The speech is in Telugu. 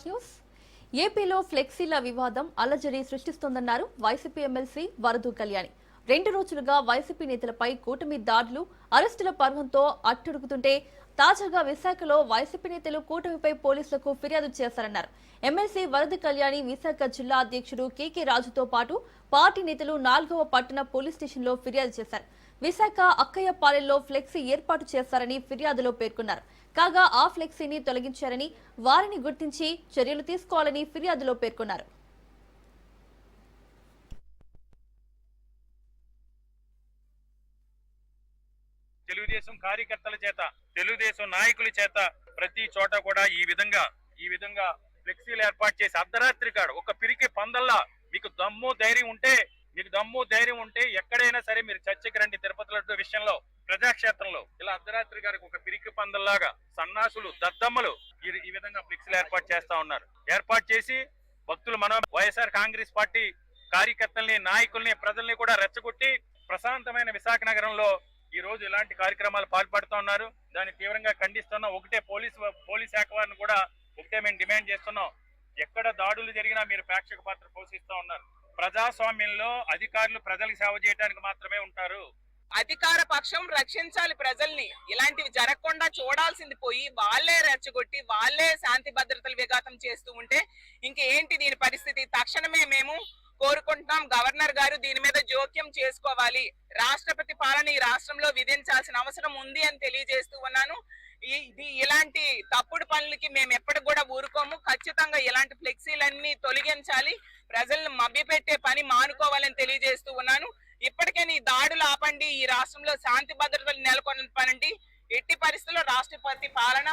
న్యూస్ ఏపీలో ఫ్లెక్సీల వివాదం అలజడి సృష్టిస్తోందన్నారు వైసీపీ ఎమ్మెల్సీ వరదు కళ్యాణి. 2 రోజులుగా వైసీపీ నేతలపై కూటమి దాడులు, అరెస్టుల పర్వంతో అట్టుడుగుతుంటే తాజాగా విశాఖలో వైసీపీ నేతలు కూటమిపై పోలీసులకు ఫిర్యాదు చేశారన్నారు. ఎమ్మెల్సీ వరదు కళ్యాణి విశాఖ జిల్లా అధ్యక్షుడు కేకే రాజుతో పాటు పార్టీ నేతలు 4వ పట్టణ పోలీస్ స్టేషన్లో ఫిర్యాదు చేశారు. విశాఖ అక్కయ్యపాలెంలో ఫ్లెక్సీ ఏర్పాటు చేశారని ఫిర్యాదులో పేర్కొన్నారు. కాగా ఆ ఫ్లెక్సీని తొలగించారని, వారిని గుర్తించి చర్యలు తీసుకోవాలని ఫిర్యాదులో పేర్కొన్నారు. తెలుగుదేశం కార్యకర్తల చేత, తెలుగుదేశం నాయకుల చేత ప్రతి చోట కూడా ఈ విధంగా ఫ్లెక్సీలు ఏర్పాటు చేసి అర్ధరాత్రి కాడు ఒక పిరికి పందల్లా మీకు దమ్ము ధైర్యం ఉంటే ఎక్కడైనా సరే మీరు చర్చకి రండి. తిరుపతి లడ్డు విషయంలో ప్రజాక్షేత్రంలో ఇలా అర్ధరాత్రి గారికి ఒక పిరికి పందల్లాగా సన్నాసులు దద్దమ్మలు ఈ విధంగా ఫ్లెక్సీలు ఏర్పాటు చేస్తా ఉన్నారు. ఏర్పాటు చేసి భక్తులు మన వైఎస్ఆర్ కాంగ్రెస్ పార్టీ కార్యకర్తల్ని, నాయకుల్ని, ప్రజల్ని కూడా రెచ్చగొట్టి ప్రశాంతమైన విశాఖ నగరంలో ఈ రోజు ఇలాంటి కార్యక్రమాలు పాల్పడుతూ ఉన్నారు. దాన్ని తీవ్రంగా ఖండిస్తున్నాం. ఒకటే పోలీస్ శాఖ వారిని కూడా ఒకటే మేము డిమాండ్ చేస్తున్నాం. ఎక్కడ దాడులు జరిగినా మీరు ప్రేక్షక పాత్ర పోషిస్తూ ఉన్నారు. ప్రజాస్వామ్యంలో అధికారులు ప్రజలకు సేవ చేయడానికి మాత్రమే ఉంటారు. అధికార పక్షం రక్షించాలి ప్రజల్ని. ఇలాంటివి జరగకుండా చూడాల్సింది పోయి వాళ్ళే రెచ్చగొట్టి వాళ్ళే శాంతి భద్రతలు విఘాతం చేస్తూ ఉంటే ఇంకేంటి దీని పరిస్థితి? తక్షణమే మేము కోరుకుంటున్నాం, గవర్నర్ గారు దీని మీద జోక్యం చేసుకోవాలి. రాష్ట్రపతి పాలన ఈ రాష్ట్రంలో విధించాల్సిన అవసరం ఉంది అని తెలియజేస్తూ ఉన్నాను. ఇలాంటి తప్పుడు పనులకి మేము ఎప్పటికి కూడా ఊరుకోము. ఖచ్చితంగా ఇలాంటి ఫ్లెక్సీలన్నీ తొలగించాలి, ప్రజలను మభ్యపెట్టే పని మానుకోవాలని తెలియజేస్తూ ఉన్నాను. ఇప్పటికే ఈ దాడులు ఆపండి, ఈ రాష్ట్రంలో శాంతి భద్రతలు నెలకొల్పనండి. ఎట్టి పరిస్థితుల్లో రాష్ట్రపతి పాలన